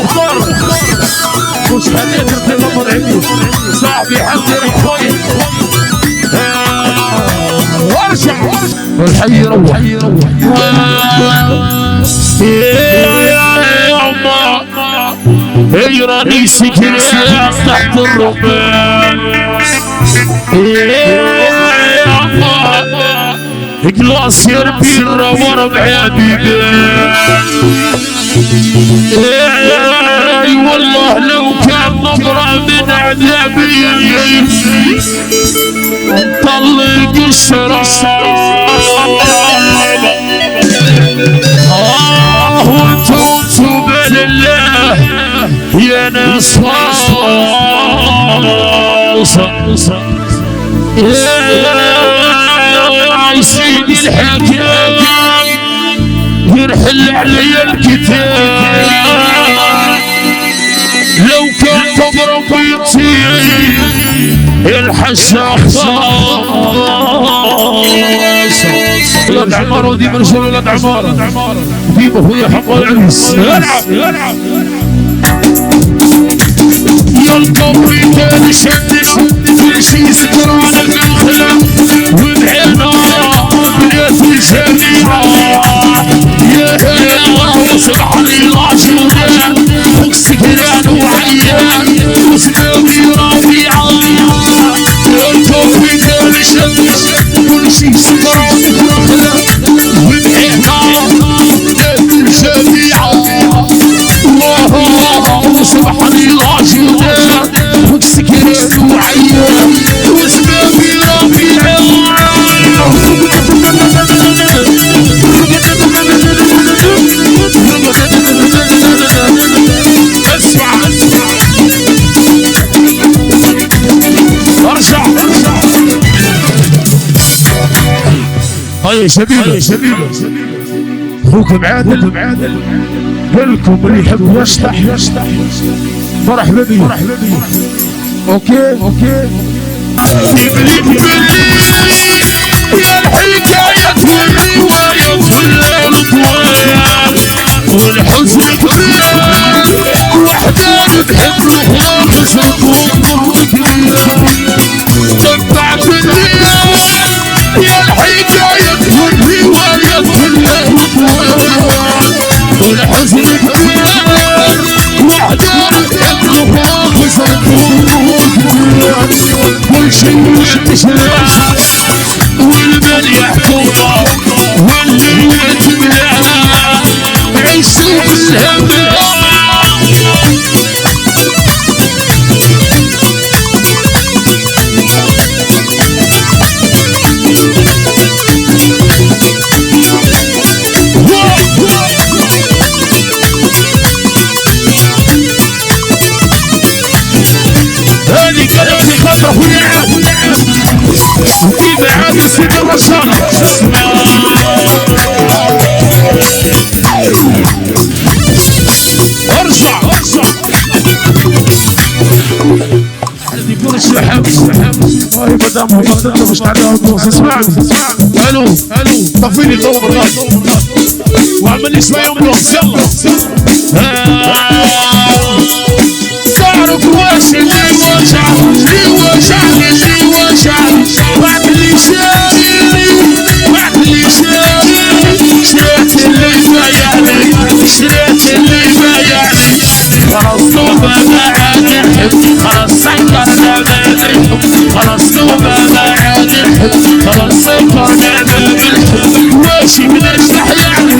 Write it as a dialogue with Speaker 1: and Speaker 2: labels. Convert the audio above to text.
Speaker 1: مختار مش هنقدر تغمض عيني صاحبي حذر اخوي وارجع والحي يروح يا الله اجراني سكر تحت الربان يا الله اجلاس يربي الرور بعيادي اي والله لو كان نظرة من عذابي طلق الشراب وانتم بالله يا ناس يا سيدي الحكاية يرحل علي الكتاب لو كان تضرب يطير الحشا خلاص ولاد عمار ودي مرسول ولاد عمار دي اخويا حق العريس العب يلقوا رجال شدش كل شي سكران الخلا وبعينا بنيت الجميع يا الله سبحان الله جودان فوق سكران وعيان وسناوي ربيعة يلقوا رجال شدش كل شي سكران الخلا وبعينا بنيت الجميع الله سبحان الله جودان فوق سكران وعيان وسناوي ربيعة هاي شبيبة اخوكم عادل قالكم اللي يحب يشطح مرحبا بيه اوكي يا الحكاية والرواية كلها الطوال والحزن كلها وحدان تحب الاخوان صرفوك تبعت الدنيا يا الحكاية والرواية كلها الطوال والحزن كلها وحدان تحب الاخوان صرفوك كل شيء يتشرح والبل يحكمها واللي يتبعها عيشوا بالهم هذه كلمة خطر وكيف عاد السيد الرشاد ارجع يقول الشحاب هاي مدام انت مش تعالى اسمعني الو طفيلي الضوء بالراس واعمل لي شويه بلوكس يلا تعرف واش اللي وجع وعد اللي شاري شريت اللي بايعني خلاص توبة ما عاد نحب خلاص سكرنا بالحب خلاص توبة ما عاد نحب خلاص سكرنا بالحب واش بنشرح يعني